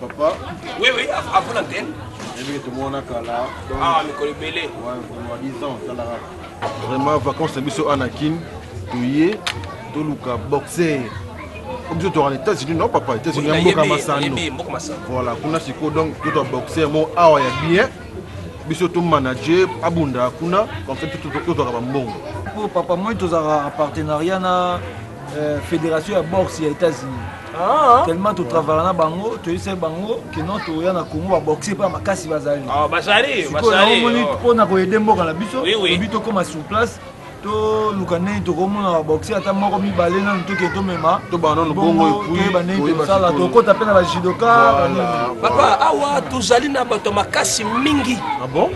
Papa. Oui, oui, avant l'antenne. Et bien, tout le monde a là. Ah, mais collé belé. Ouais, pour 10 ans, ça là. Vraiment, vacances, c'est monsieur Anakin. Tu tout le cas, boxer. Comme je te rends les États-Unis, non, papa. Les États-Unis, il y a beaucoup de ça. Voilà, pour nous, donc, tu dois boxer. Moi, ah, il y a bien. Monsieur, tout manager, abunda, kuna, comme ça, tout doit avoir bon. Pour papa, moi, tu as un partenariat na fédération de boxe aux États-Unis. Tellement tu travailles na bango, tu sais bango que non tu ya na Congo va boxer pas makasi bazali. Ah bazali, bazali. Pour na ko aider mboka na biso, oui. Bito comme sur place. To lukane to komona boxer ata moko mibale na to ke to mema to banono bongo ekuyi to sala to kota pe na ba judoka. Papa awa tozali na bato makasi mingi. Ah bon?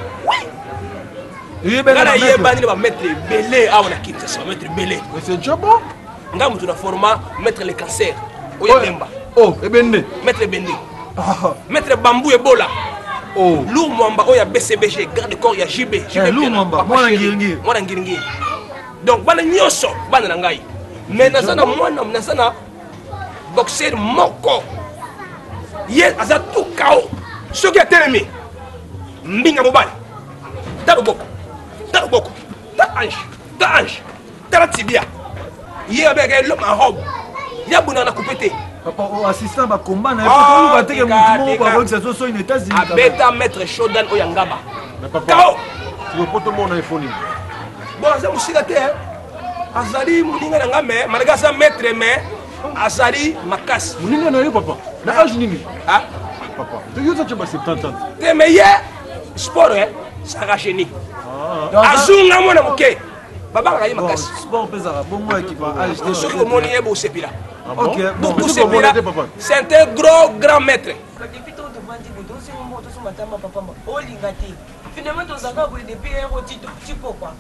Oui. Ngana yebani ba mettre belé awa na Kinshasa, ba mettre belé. Mais c'est job bon? Nga mutu na format mettre le cancer. Oya Demba. Oh, ebende. Maître Bende. Maître Bambou Ebola. Oh. Lou Mwamba, oya BCBG, garde corps ya JB. Lou Mwamba, mwana ngiringi. Mwana ngiringi. Donc bana nyoso, bana na ngai. Mais nazana mwana, nazana boxer moko. Ye aza tout kao. Soki atelemi. Mbinga mobali. Talo boko. Talo boko. Ta ange. Ta ange. Ta tibia. Ye avec l'homme en robe. Yabuna na coupé. Papa, au assistant va combat na ko ba teke mutumo ba ko ça so une États-Unis. Abeta maître Shodan Oyangaba. Mais papa. Tu veux pas tout le monde iPhone. Bon, ça musika te. Azali muninga na ngame, malaga sa maître mais azali makas. Muninga na yo papa. Na âge nini? Ah, papa. Tu veux ça tu vas 70 ans. Te meilleur sport ça racheni. Azunga mona muke. Baba ngai makas. Sport pesa bon moi qui va âge de ce que mon yé bo sepila. OK, bon c'est un gros grand maître. Finalement tu as pas depuis un petit peu quoi.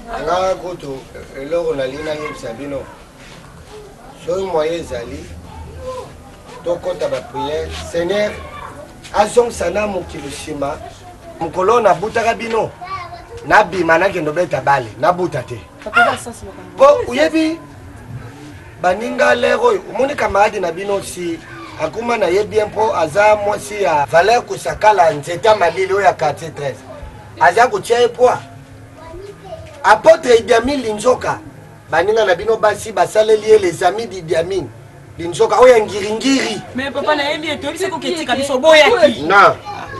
Nga koto eloko nalina yebisa bino. Soki moyen ezali tokota bapriere Seigneur azongisa na mokili nsima mokolo nabutaka bino nabima nakende obeta bale nabuta te po oyebi baninga lero oyo omoni kamaradi na bino si akuma nayebi mpo aza mwasi ya Valeur Kusakala nzete malili oyo ya quartier 13 aza kotia ye poa apôtre Idi Amin Linzoka baninga na bino basi basaleli ye les amis d'Idi Amin Linzoka oyo ngiringiri. Mais papa na yebi etobisa ko ketika biso boyaki. Na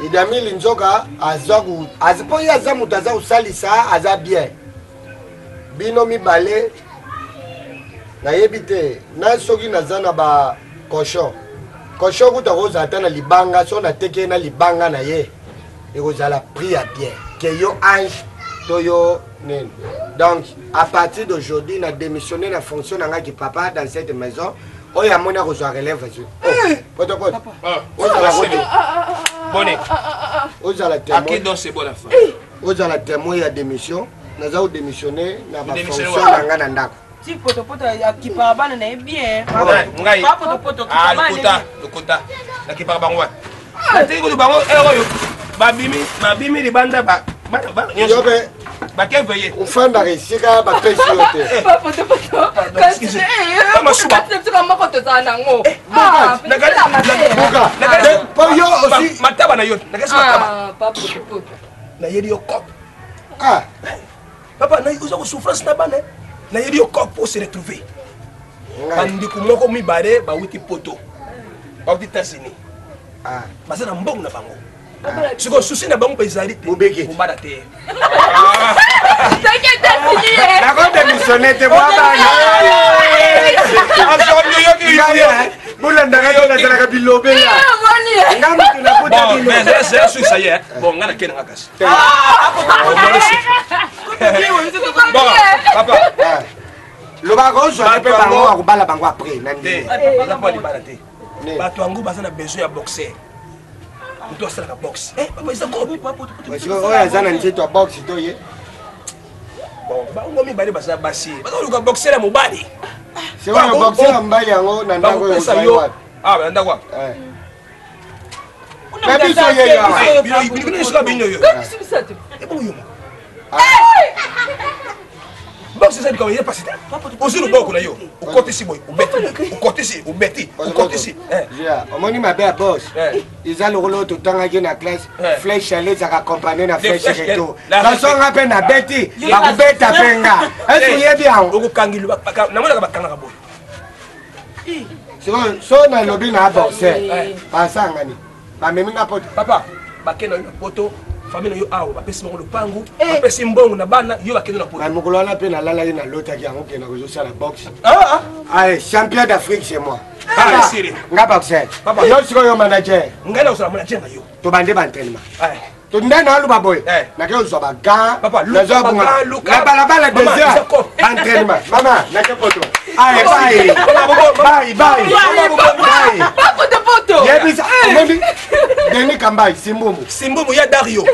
Idi Amin Linzoka azaku azipo ya za mutu aza usalisa aza bien. Bino mibale na yebi te na soki nazana ba cochon. Cochon kuta koza ata na libanga so na teke na libanga na ye. Ekozala pris à bien. Que yo ange toyo nen. Donc à partir d'aujourd'hui na démissionné la fonction nanga ki papa dans cette maison. Oya mona ko zo relève vas-y. Poto poto. Ozala poto. Bonne. Ozala témoin. À qui donc c'est bon la fin. Ozala témoin ya démission. Naza o démissionner na ba fonction nanga na ndako. Si poto poto ya ki pa bana na bien. Ngai. Papa poto poto ki pa bana. Lokota. Na ki pa bango. Na te ko bango oyo. Babimi libanda ba. Yo be Baquet veillé. On fait la réussite à battre sur le terrain. Papa, excusez. Comment je suis pas tu as nango. Ah, Pour yo aussi. Mataba na yo. Ah, papa. Na yedi yo cop. Ah. Papa, na yo souffrance na bane. Na yedi yo cop pour se retrouver. Bandi ko moko mi bare ba wuti poto. Ba wuti tasini. Ah. Basa na mbongo na bango. Tu as souci de bon paysage. Vous béguez. Vous battez. T'inquiète, t'es la grande démissionnaire, t'es moi. Bon, on a quel ragas. Bon, papa. Le baron, je vais pas avoir la banque après. Bato angu basa na besoin ya boxer. Tu dois faire la boxe. Eh, papa, ils ont compris, papa. Parce que ouais, ça n'a pas boxe, toi, yé. Bon, bah, on va me battre bassi. Parce que le boxer là, mon bali. C'est vrai, le boxer en bali, on a un peu. Ah, ben d'accord. Mais puis ça y est là. Il est sur la bigne. Et bon, yo. boxe ça dit comment il est passé aussi le boko na yo au côté si boy au beti omoni mabe ya boss eza lokolo totangaki na classe flèche ale ezaka accompagné na flèche reto kasonga mpe na beti bakubeta mpenga ese oyebi yango okokangi namonaka bakangaka boy so nalobi na boxe basangani bamemi na poto papa bakenda na poto famille na yo awa bapesi bango lopangu bapesi mbongo na bana yo bakende na poto mokolo wana mpe nalalaki nalotaki yango kenda kozosala boxe champion d'Afrique c'est moi nga boxer yo sikoyo manager ngai na ozala manager na yo tobande baentraînement tondai na aluba boye nake ozwa bagan na balabala 2 heures entraînement mama nake poto yebisa omoni deni kambai simbumu ya dario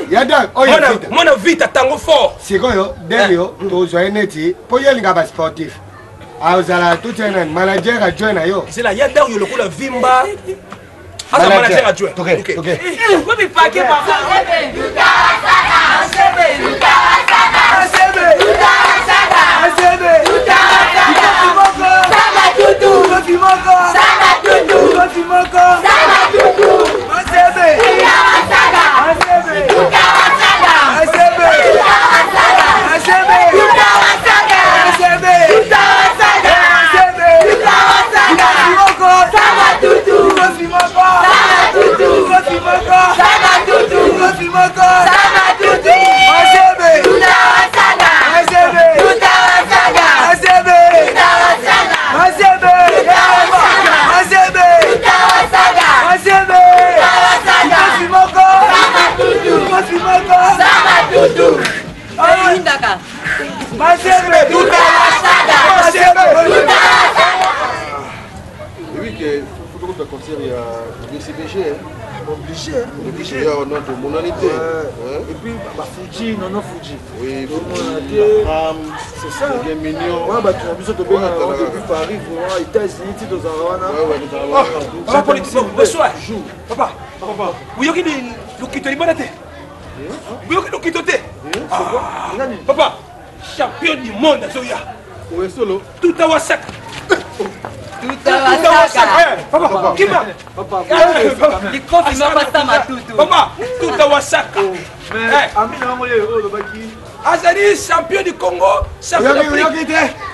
mona vita tango fort sikoyo dario tozwa ye neti mpo ye elinga basportif azala tutene manager adjoint na yo zela ya dario lokola vimba aza manager adjoint Obligé à notre monalité. Et puis, Fuji, non, Fuji. Oui, c'est ça. C'est mignon. Ouais, bah, tu as besoin de bien depuis Paris, vraiment, États-Unis, tu dois avoir un. Papa, politique, bonsoir. Papa, vous avez le kito de bonne tête. Vous avez le kito de papa, champion du monde, Zoya. Oui, solo. Tout à Wasak. Papa, qui m'a Papa, tout à Wasaka. Azali, champion du Congo, champion d'Afrique.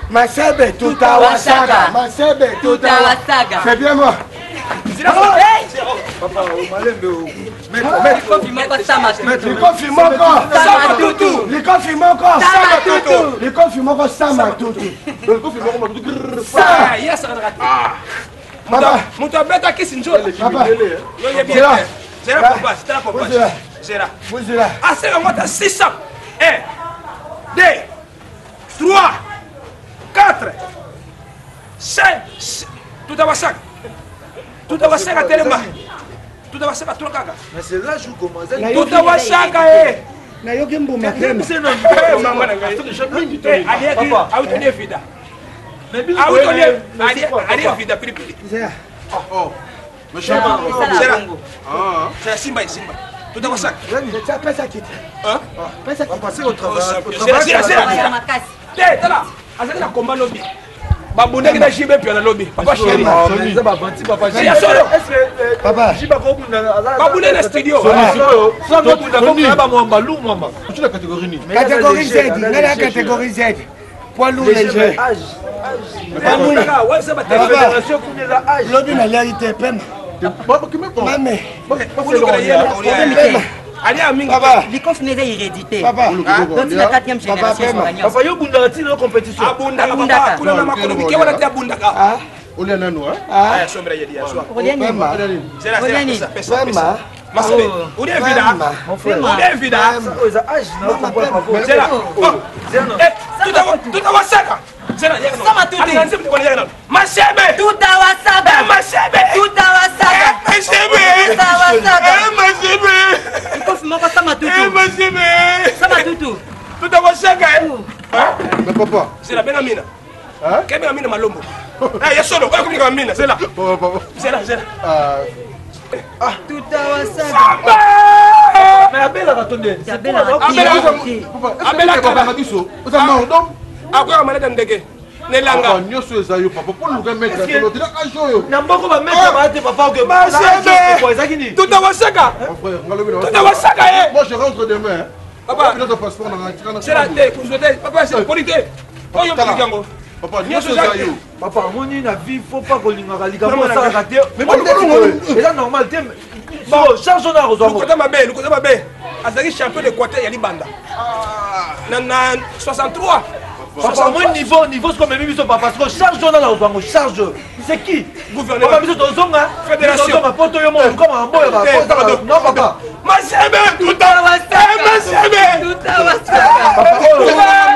Masebe, tout à Wasaka. Masebe, tout à Wasaka. C'est bien moi. Papa, au Malembe, tout à Wasaka tellement. Tout à Wasaka tout kaka. Mais c'est là je commence. Tout à Wasaka na yo gembo makrema. Maman na ngai. Ali vida. Mais bien ali vida pilipili. Oh. Mais c'est Simba. Tout à Wasaka. Ça pesa kiti. Hein? Pesa kiti. Passer au travail. C'est là. Azali na combat lobby. Babunda qui n'a jamais pu à lobby. Papa chéri. Papa. Babunda na studio. Tu la catégorie ni. Catégorie Z. La catégorie Z. Poids lourd léger. Lobby na lérité pema. Mame. Les confinés est hérédité. Donc c'est la 4e génération. Papa, yo bunda la compétition. Abunda. Kuna na makolobi ke wana te abunda ka. Oli nanu Ah, sombra yedi ya soir. Oliani. Masabe. Uri vida. Mon frère. Uri vida. Oza âge na combat bravo. Zera. Tout à Wasaka. Zera. Sama tout. Masebe. Tout à Wasaka. Masebe. Tout à Wasaka. Masebe. Tout à Wasaka. Masebe. Il faut fumer pas Sama tout. Masebe. Sama tout. Tout à Wasaka. Mais papa. C'est la Benamina. Hein? Quelle Benamina Malombo? Ah, ya solo. Quoi comme Benamina? C'est là. Papa. C'est là. Tout à Wasaka. Mais Abel a ratonné. Abel a ratonné. Abel a ratonné. akoyaka malade ndeke nelanga nyonso eza yo papa mpo luka maître tolotina ajo oyo na mboko bamaître baate papa ezaki nini tutawasaka ye moi je rentre demain papa pilote passeport nanga sera te kuzote papa c'est polité oyo polité yango papa nyonso eza yo papa amoni na vie faut pas kolingaka likambo osalaka te eza normal te charge ona akozwango lukota mabe azalaki champion d'équateur ya libanda na 63 papa moi niveau ce qu'on m'a mis sur papa parce que charge on a là au charge c'est qui gouvernement papa biso tozonga fédération ma poto yo mo comme un boy non papa masebe tout à l'heure masebe papa